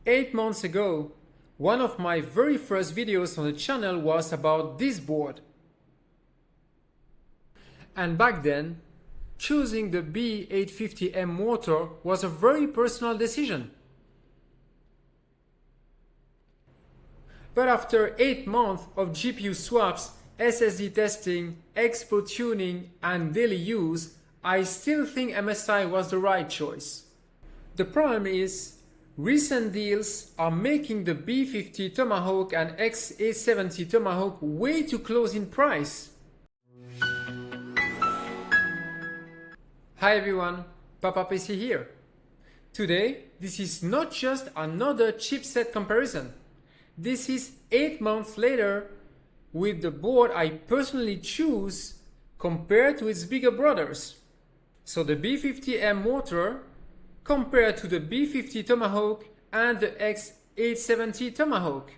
8 months ago, one of my very first videos on the channel was about this board. And back then, choosing the B850M Mortar was a very personal decision. But after 8 months of GPU swaps, SSD testing, expo tuning and daily use, I still think MSI was the right choice. The problem is, recent deals are making the B850 Tomahawk and X870 Tomahawk way too close in price. Hi everyone, Papa PC here. Today, this is not just another chipset comparison. This is 8 months later with the board I personally choose compared to its bigger brothers. So the B850M Mortar compared to the B850 Tomahawk and the X870 Tomahawk.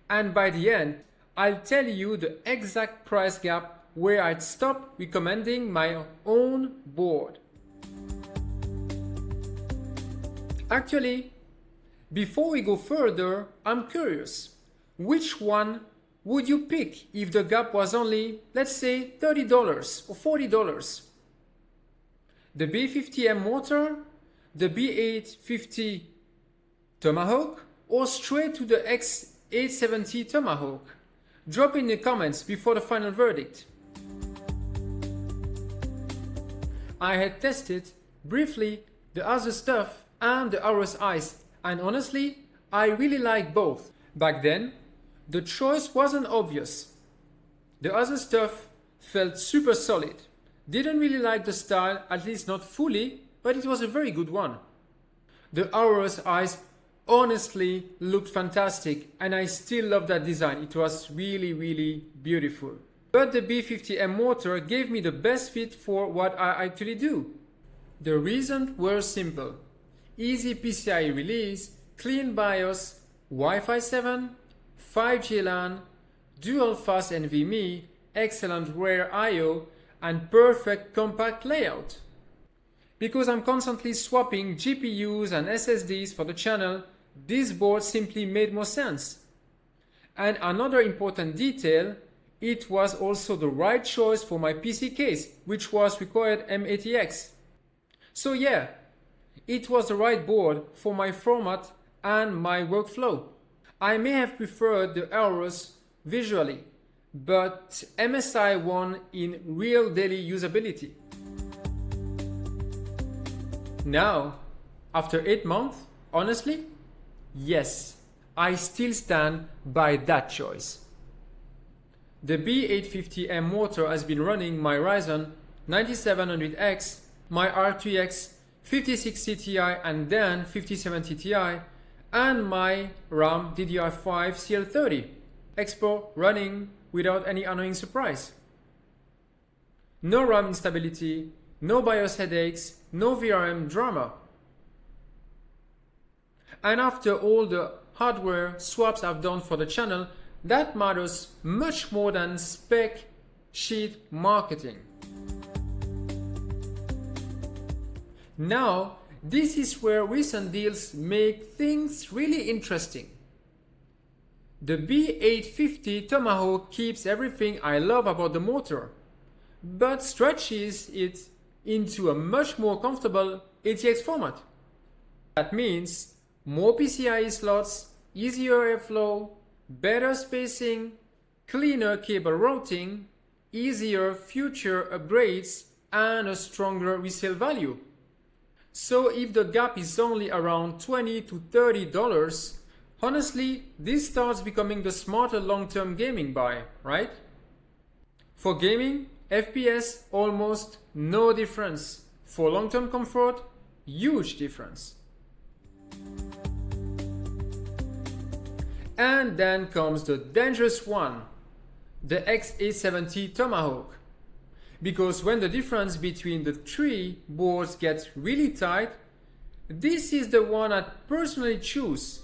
And by the end, I'll tell you the exact price gap where I'd stop recommending my own board. Actually, before we go further, I'm curious. Which one would you pick if the gap was only, let's say, $30 or $40? The B850M Mortar, the B850 Tomahawk, or straight to the X870 Tomahawk? Drop in the comments before the final verdict. I had tested briefly the Asus stuff and the Aorus Ice, and honestly, I really like both. Back then, the choice wasn't obvious. The Asus stuff felt super solid. Didn't really like the style, at least not fully, but it was a very good one. The Aorus Ice honestly looked fantastic and I still love that design. It was really beautiful. But the B850M Mortar gave me the best fit for what I actually do. The reasons were simple. Easy PCIe release, clean BIOS, Wi-Fi 7, 5G LAN, dual fast NVMe, excellent rear I/O, and perfect compact layout. Because I'm constantly swapping GPUs and SSDs for the channel, this board simply made more sense. And another important detail, it was also the right choice for my PC case, which was required M80X. So yeah, it was the right board for my format and my workflow. I may have preferred the Aorus visually, but MSI won in real daily usability. Now, after 8 months, honestly, yes, I still stand by that choice. The B850M Mortar has been running my Ryzen 9700X, my RTX 5060 Ti and then 5070 Ti, and my RAM DDR5 CL30 Expo running without any annoying surprise. No RAM instability, no BIOS headaches, no VRM drama. And after all the hardware swaps I've done for the channel, that matters much more than spec sheet marketing. Now, this is where recent deals make things really interesting. The B850 Tomahawk keeps everything I love about the Mortar, but stretches it into a much more comfortable ATX format. That means more PCIe slots, easier airflow, better spacing, cleaner cable routing, easier future upgrades, and a stronger resale value. So if the gap is only around $20 to $30, honestly, this starts becoming the smarter long-term gaming buy, right? For gaming, FPS almost no difference. For long-term comfort, huge difference. And then comes the dangerous one, the X870 Tomahawk. Because when the difference between the three boards gets really tight, this is the one I personally choose.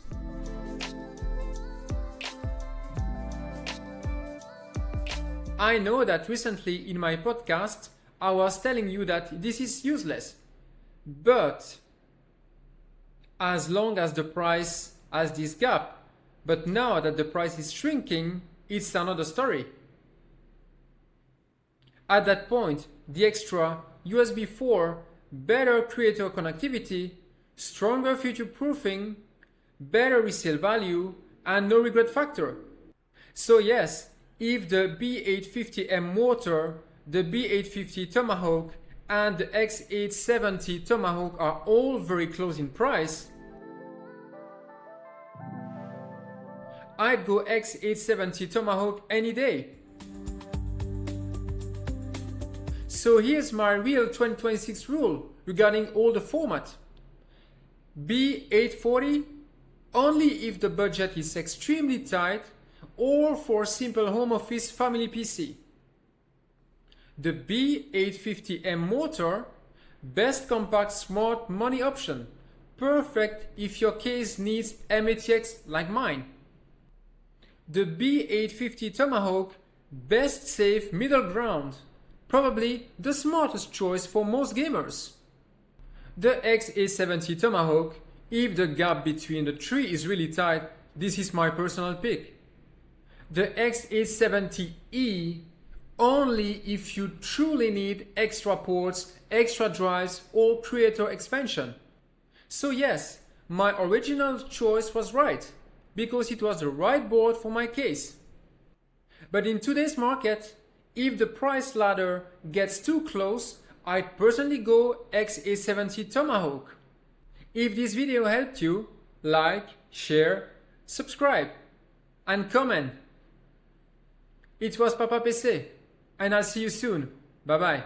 I know that recently in my podcast I was telling you that this is useless, but as long as the price as this gap, but now that the price is shrinking, it's another story. At that point, the extra USB 4, better creator connectivity, stronger future-proofing, better resale value, and no regret factor. So yes, if the B850M Mortar, the B850 Tomahawk, and the X870 Tomahawk are all very close in price, I'd go X870 Tomahawk any day. So here's my real 2026 rule regarding all the format. B840 only if the budget is extremely tight or for simple home office family PC. The B850M Mortar, best compact smart money option, perfect if your case needs MATX like mine. The B850 Tomahawk, best safe middle ground, probably the smartest choice for most gamers. The X870 Tomahawk, if the gap between the three is really tight, this is my personal pick. The X870E, only if you truly need extra ports, extra drives, or creator expansion. So yes, my original choice was right, because it was the right board for my case. But in today's market, if the price ladder gets too close, I'd personally go X870 Tomahawk. If this video helped you, like, share, subscribe, and comment. It was Papa PC, and I'll see you soon. Bye bye.